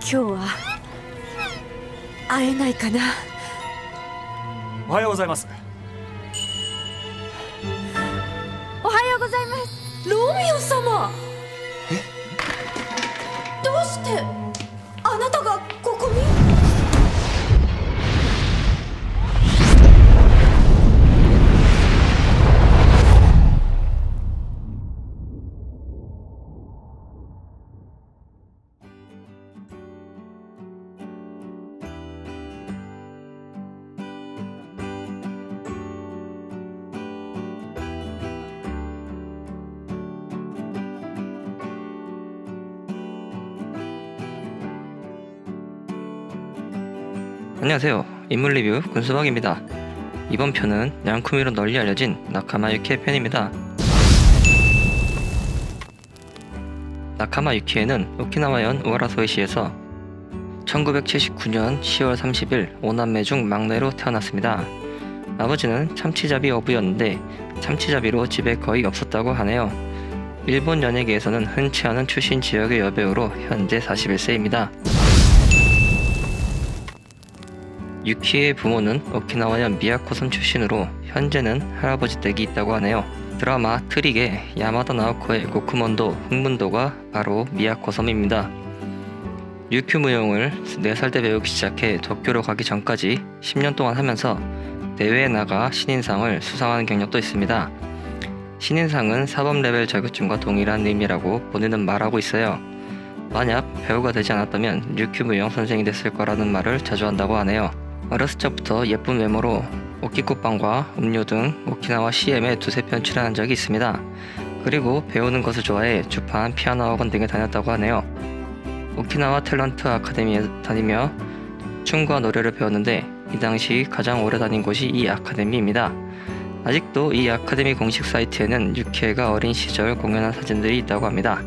今日は会えないかな。おはようございます。おはようございます。ロミオ様。どうしてあなたがここに？안녕하세요. 인물 리뷰 군수박입니다. 이번 편은 양쿠미로 널리 알려진 나카마 유키에 편입니다. 나카마 유키에는 오키나와현 우와라소이시에서 1979년 10월 30일 5남매 중 막내로 태어났습니다. 아버지는 참치잡이 어부였는데 참치잡이로 집에 거의 없었다고 하네요. 일본 연예계에서는 흔치 않은 출신 지역의 여배우로 현재 41세입니다. 유키의 부모는 오키나와현 미야코섬 출신으로 현재는 할아버지 댁이 있다고 하네요. 드라마 트릭의 야마다 나오코의 고쿠몬도 흑문도가 바로 미야코섬입니다. 유큐 무용을 4살 때 배우기 시작해 도쿄로 가기 전까지 10년 동안 하면서 대회에 나가 신인상을 수상하는 경력도 있습니다. 신인상은 사법 레벨 자격증과 동일한 의미라고 본인은 말하고 있어요. 만약 배우가 되지 않았다면 유큐 무용 선생이 됐을 거라는 말을 자주 한다고 하네요. 어렸을 적부터 예쁜 외모로 오키쿠빵과 음료 등 오키나와 CM에 2-3편 출연한 적이 있습니다. 그리고 배우는 것을 좋아해 주판, 피아노 학원 등에 다녔다고 하네요. 오키나와 탤런트 아카데미에 다니며 춤과 노래를 배웠는데 이 당시 가장 오래 다닌 곳이 이 아카데미입니다. 아직도 이 아카데미 공식 사이트에는 유키에가 어린 시절 공연한 사진들이 있다고 합니다.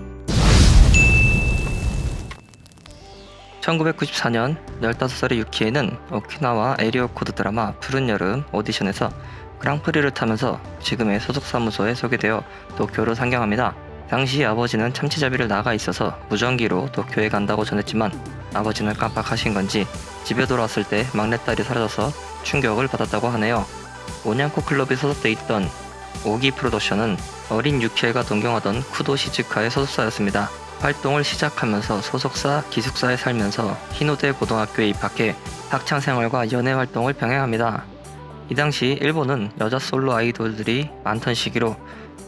1994년 15살의 유키에는 오키나와 에리오 코드 드라마 푸른 여름 오디션에서 그랑프리를 타면서 지금의 소속사무소에 소개되어 도쿄로 상경합니다. 당시 아버지는 참치잡이를 나가 있어서 무전기로 도쿄에 간다고 전했지만 아버지는 깜빡하신 건지 집에 돌아왔을 때 막내딸이 사라져서 충격을 받았다고 하네요. 오냥코 클럽에 소속돼 있던 오기 프로덕션은 어린 유키에가 동경하던 쿠도 시즈카의 소속사였습니다. 활동을 시작하면서 소속사 기숙사에 살면서 히노대 고등학교에 입학해 학창생활과 연애 활동을 병행합니다. 이 당시 일본은 여자 솔로 아이돌들이 많던 시기로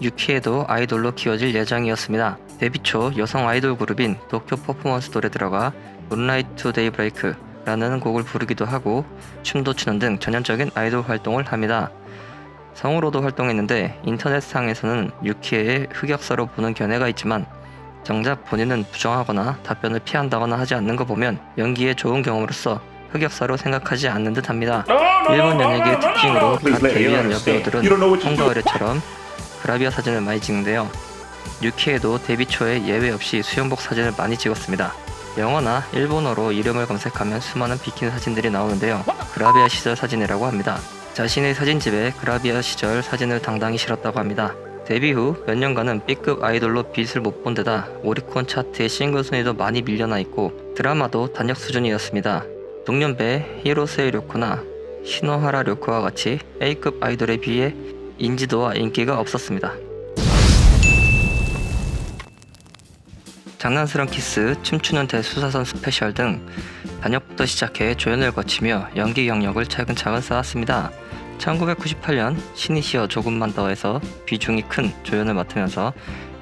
유키에도 아이돌로 키워질 예정이었습니다. 데뷔 초 여성 아이돌 그룹인 도쿄 퍼포먼스 돌에 들어가 문라이트 투 데이브레이크 라는 곡을 부르기도 하고 춤도 추는 등 전형적인 아이돌 활동을 합니다. 성우로도 활동했는데 인터넷상에서는 유키의 흑역사로 보는 견해가 있지만 정작 본인은 부정하거나 답변을 피한다거나 하지 않는 거 보면 연기에 좋은 경험으로서 흑역사로 생각하지 않는 듯 합니다. 일본 연예계의 특징으로 각 데뷔한 여배우들은 홍가을애처럼 그라비아 사진을 많이 찍는데요. 유키에도 데뷔 초에 예외 없이 수영복 사진을 많이 찍었습니다. 영어나 일본어로 이름을 검색하면 수많은 비키니 사진들이 나오는데요. 그라비아 시절 사진이라고 합니다. 자신의 사진집에 그라비아 시절 사진을 당당히 실었다고 합니다. 데뷔 후 몇 년간은 B급 아이돌로 빛을 못 본 데다 오리콘 차트의 싱글 순위도 많이 밀려나 있고 드라마도 단역 수준이었습니다. 동년배 히로세 료코나 시노하라 료코와 같이 A급 아이돌에 비해 인지도와 인기가 없었습니다. 장난스런 키스, 춤추는 대수사선 스페셜 등 단역부터 시작해 조연을 거치며 연기 경력을 차근차근 쌓았습니다. 1998년 시니시어 조금만 더해서 비중이 큰 조연을 맡으면서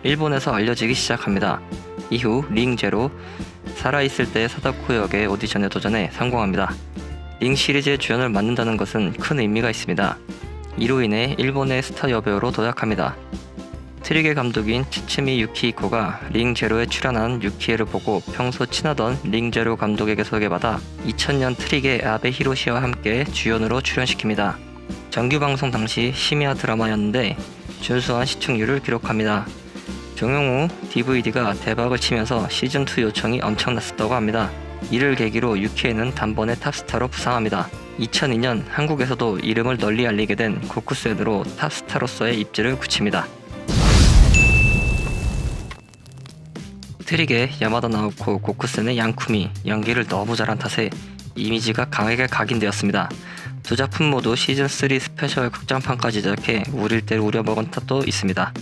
일본에서 알려지기 시작합니다. 이후 링제로, 살아있을 때 사다코 역의 오디션에 도전해 성공합니다. 링 시리즈의 주연을 맡는다는 것은 큰 의미가 있습니다. 이로 인해 일본의 스타 여배우로 도약합니다. 트릭의 감독인 치츠미 유키히코가 링제로에 출연한 유키에를 보고 평소 친하던 링제로 감독에게 소개받아 2000년 트릭의 아베 히로시와 함께 주연으로 출연시킵니다. 정규방송 당시 심야 드라마였는데 준수한 시청률을 기록합니다. 종영 후 DVD가 대박을 치면서 시즌2 요청이 엄청났었다고 합니다. 이를 계기로 유키에는 단번에 탑스타로 부상합니다. 2002년 한국에서도 이름을 널리 알리게 된 고쿠센으로 탑스타로서의 입지를 굳힙니다. 트릭의 야마다 나오코 고쿠센의 양쿠미 연기를 너무 잘한 탓에 이미지가 강하게 각인되었습니다. 두 작품 모두 시즌3 스페셜 극장판까지 제작해 우릴 때 우려먹은 탓도 있습니다.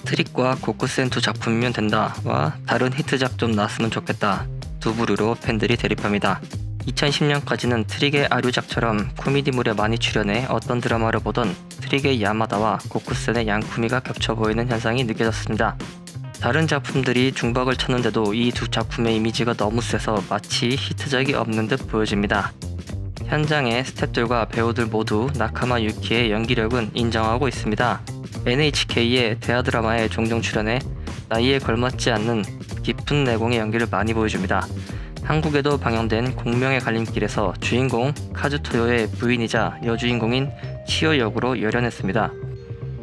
트릭과 고쿠센 두 작품이면 된다와 다른 히트작 좀 나왔으면 좋겠다 두 부류로 팬들이 대립합니다. 2010년까지는 트릭의 아류작처럼 코미디물에 많이 출연해 어떤 드라마를 보던 트릭의 야마다와 고쿠센의 양쿠미가 겹쳐 보이는 현상이 느껴졌습니다. 다른 작품들이 중박을 쳤는데도 이 두 작품의 이미지가 너무 세서 마치 히트작이 없는 듯 보여집니다. 현장의 스태프들과 배우들 모두 나카마 유키의 연기력은 인정하고 있습니다. NHK의 대하 드라마에 종종 출연해 나이에 걸맞지 않는 깊은 내공의 연기를 많이 보여줍니다. 한국에도 방영된 공명의 갈림길에서 주인공 카즈토요의 부인이자 여주인공인 치요 역으로 열연했습니다.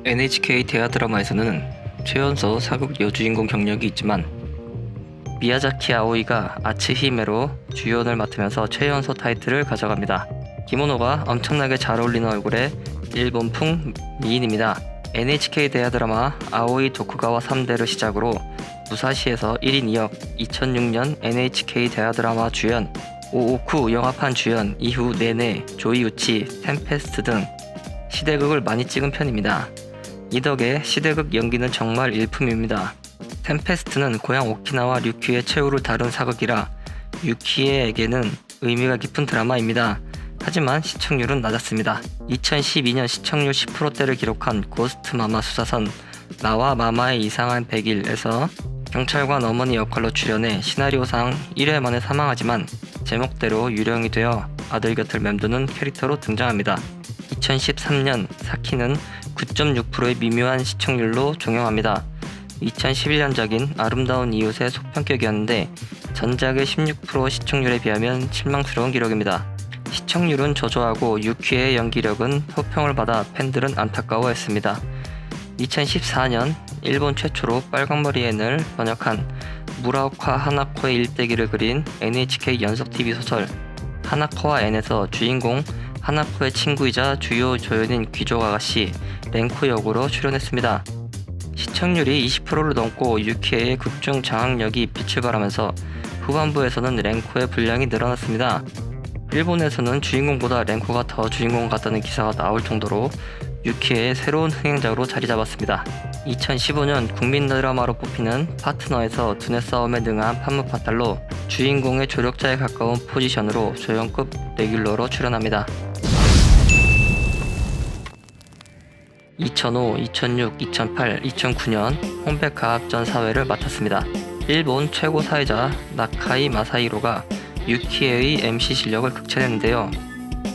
NHK 대하 드라마에서는 최연소 사극 여주인공 경력이 있지만 미야자키 아오이가 아츠히메로 주연을 맡으면서 최연소 타이틀을 가져갑니다. 기모노가 엄청나게 잘 어울리는 얼굴의 일본풍 미인입니다. NHK 대하 드라마 아오이 도쿠가와 3대를 시작으로 무사시에서 1인 2역, 2006년 NHK 대하 드라마 주연, 오오쿠 영화판 주연 이후 네네, 조이우치, 템페스트 등 시대극을 많이 찍은 편입니다. 이 덕에 시대극 연기는 정말 일품입니다. 템페스트는 고향 오키나와 류큐의 최후를 다룬 사극이라 유키에게는 의미가 깊은 드라마입니다. 하지만 시청률은 낮았습니다. 2012년 시청률 10%대를 기록한 고스트 마마 수사선 나와 마마의 이상한 100일에서 경찰관 어머니 역할로 출연해 시나리오상 1회 만에 사망하지만 제목대로 유령이 되어 아들 곁을 맴도는 캐릭터로 등장합니다. 2013년 사키는 9.6%의 미묘한 시청률로 종영합니다. 2011년작인 아름다운 이웃의 속편격이었는데 전작의 16% 시청률에 비하면 실망스러운 기록입니다. 시청률은 저조하고 유키의 연기력은 호평을 받아 팬들은 안타까워했습니다. 2014년 일본 최초로 빨강머리 앤을 번역한 무라오카 하나코의 일대기를 그린 NHK 연속 TV 소설 하나코와 앤에서 주인공 하나코의 친구이자 주요 조연인 귀족 아가씨 렌코 역으로 출연했습니다. 시청률이 20%를 넘고 유키의 극중 장악력이 빛을 발하면서 후반부에서는 렌코의 분량이 늘어났습니다. 일본에서는 주인공보다 렌코가 더 주인공 같다는 기사가 나올 정도로 유키의 새로운 흥행작으로 자리 잡았습니다. 2015년 국민 드라마로 뽑히는 파트너에서 두뇌 싸움에 능한 판무파탈로 주인공의 조력자에 가까운 포지션으로 조연급 레귤러로 출연합니다. 2005, 2006, 2008, 2009년 홍백 가학전 사회를 맡았습니다. 일본 최고 사회자 나카이 마사히로가 유키의 MC 실력을 극찬했는데요.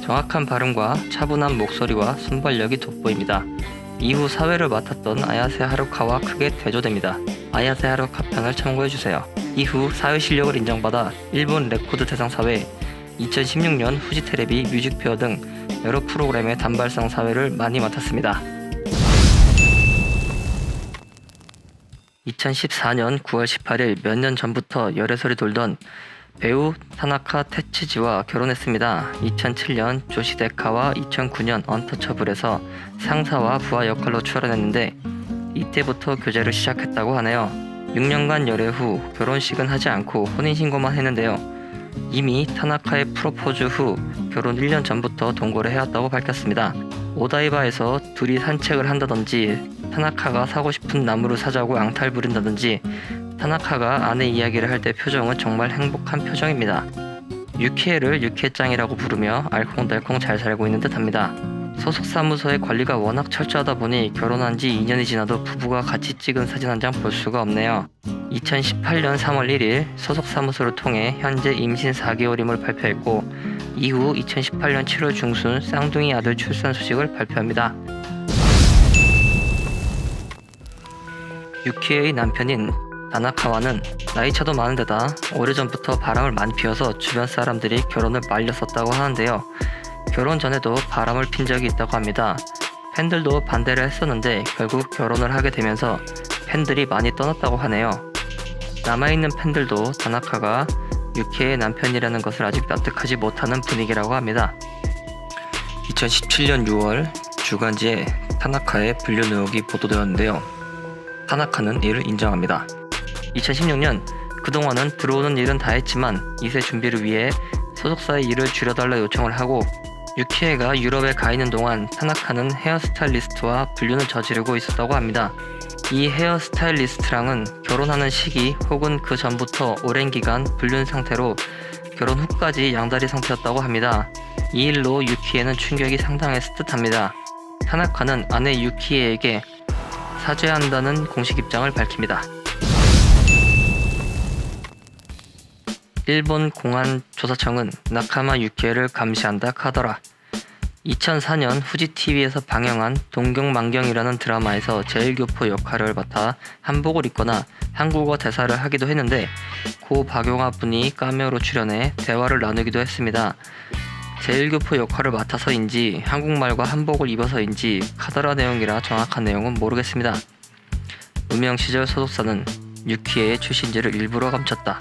정확한 발음과 차분한 목소리와 순발력이 돋보입니다. 이후 사회를 맡았던 아야세 하루카와 크게 대조됩니다. 아야세 하루카 편을 참고해주세요. 이후 사회 실력을 인정받아 일본 레코드 대상 사회, 2016년 후지 테레비 뮤직페어 등 여러 프로그램의 단발성 사회를 많이 맡았습니다. 2014년 9월 18일 몇 년 전부터 열애설이 돌던 배우 타나카 테츠지와 결혼했습니다. 2007년 조시데카와 2009년 언터처블에서 상사와 부하 역할로 출연했는데 이때부터 교제를 시작했다고 하네요. 6년간 열애 후 결혼식은 하지 않고 혼인신고만 했는데요. 이미 타나카의 프로포즈 후 결혼 1년 전부터 동거를 해왔다고 밝혔습니다. 오다이바에서 둘이 산책을 한다든지 타나카가 사고 싶은 나무를 사자고 앙탈 부린다든지 타나카가 아내 이야기를 할 때 표정은 정말 행복한 표정입니다. 유키에를 유키에짱이라고 부르며 알콩달콩 잘 살고 있는 듯합니다. 소속 사무소의 관리가 워낙 철저하다 보니 결혼한 지 2년이 지나도 부부가 같이 찍은 사진 한 장 볼 수가 없네요. 2018년 3월 1일 소속 사무소를 통해 현재 임신 4개월임을 발표했고 이후 2018년 7월 중순 쌍둥이 아들 출산 소식을 발표합니다. 유키의 남편인 다나카와는 나이차도 많은데다 오래전부터 바람을 많이 피워서 주변 사람들이 결혼을 말렸었다고 하는데요. 결혼 전에도 바람을 핀 적이 있다고 합니다. 팬들도 반대를 했었는데 결국 결혼을 하게 되면서 팬들이 많이 떠났다고 하네요. 남아있는 팬들도 다나카가 유키의 남편이라는 것을 아직 납득하지 못하는 분위기라고 합니다. 2017년 6월 주간지에 타나카의 불륜 의혹이 보도되었는데요. 타나카는 이를 인정합니다. 2016년 그동안은 들어오는 일은 다 했지만 2세 준비를 위해 소속사의 일을 줄여달라 요청을 하고 유키에가 유럽에 가 있는 동안 타나카는 헤어스타일리스트와 불륜을 저지르고 있었다고 합니다. 이 헤어스타일리스트랑은 결혼하는 시기 혹은 그 전부터 오랜 기간 불륜 상태로 결혼 후까지 양다리 상태였다고 합니다. 이 일로 유키에는 충격이 상당했을 듯합니다. 타나카는 아내 유키에에게 사죄한다는 공식 입장을 밝힙니다. 일본 공안조사청은 나카마 유키에를 감시한다 카더라. 2004년 후지TV에서 방영한 동경만경이라는 드라마에서 제일교포 역할을 맡아 한복을 입거나 한국어 대사를 하기도 했는데 고 박용화 분이 카메오로 출연해 대화를 나누기도 했습니다. 제일교포 역할을 맡아서인지 한국말과 한복을 입어서인지 카더라 내용이라 정확한 내용은 모르겠습니다. 무명 시절 소속사는 유키에의 출신지를 일부러 감췄다.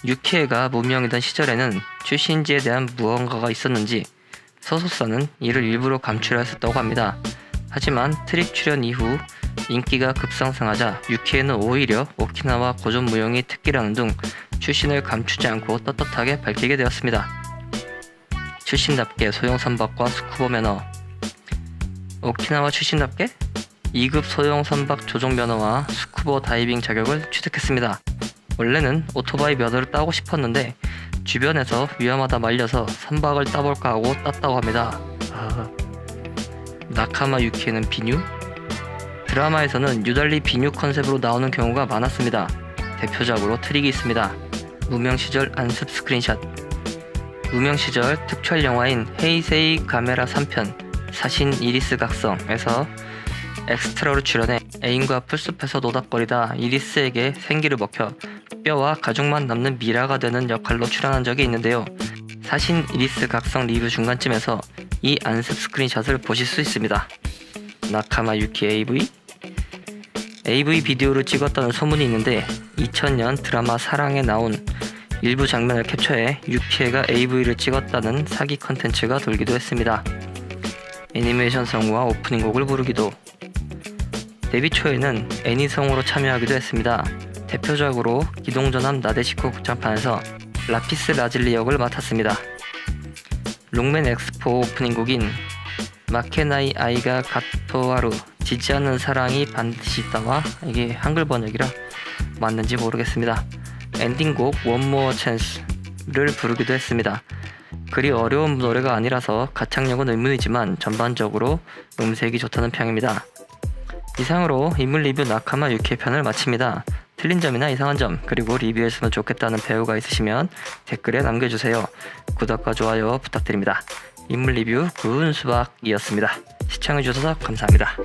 유키에가 무명이던 시절에는 출신지에 대한 무언가가 있었는지 소속사는 이를 일부러 감추려 했었다고 합니다. 하지만 트릭 출연 이후 인기가 급상승하자 유키에는 오히려 오키나와 고전 무용이 특기라는 등 출신을 감추지 않고 떳떳하게 밝히게 되었습니다. 출신답게 소형선박과 스쿠버 매너. 오키나와 출신답게 2급 소형선박 조종 면허와 스쿠버 다이빙 자격을 취득했습니다. 원래는 오토바이 면허를 따고 싶었는데 주변에서 위험하다 말려서 선박을 따볼까 하고 땄다고 합니다. 나카마 유키에는 비뉴? 드라마에서는 유달리 비뉴 컨셉으로 나오는 경우가 많았습니다. 대표적으로 트릭이 있습니다. 무명 시절 안습 스크린샷. 무명 시절 특촬 영화인 헤이세이 가메라 3편 사신 이리스 각성에서 엑스트라로 출연해 애인과 풀숲에서 노닥거리다 이리스에게 생기를 먹혀 뼈와 가죽만 남는 미라가 되는 역할로 출연한 적이 있는데요. 사신 이리스 각성 리뷰 중간쯤에서 이 안습 스크린샷을 보실 수 있습니다. 나카마 유키 AV 비디오를 찍었다는 소문이 있는데 2000년 드라마 사랑에 나온 일부 장면을 캡처해 유키에가 AV를 찍었다는 사기 컨텐츠가 돌기도 했습니다. 애니메이션 성우와 오프닝 곡을 부르기도. 데뷔 초에는 애니성으로 참여하기도 했습니다. 대표적으로 기동전함 나데시코 극장판에서 라피스 라즐리 역을 맡았습니다. 롱맨 엑스포 오프닝 곡인 마케나이 아이가 가토하루 지지 않는 사랑이 반드시 있다와 이게 한글 번역이라 맞는지 모르겠습니다. 엔딩곡 One More Chance를 부르기도 했습니다. 그리 어려운 노래가 아니라서 가창력은 의문이지만 전반적으로 음색이 좋다는 평입니다. 이상으로 인물 리뷰 나카마 유키 편을 마칩니다. 틀린 점이나 이상한 점 그리고 리뷰했으면 좋겠다는 배우가 있으시면 댓글에 남겨주세요. 구독과 좋아요 부탁드립니다. 인물 리뷰 구은수박이었습니다. 시청해주셔서 감사합니다.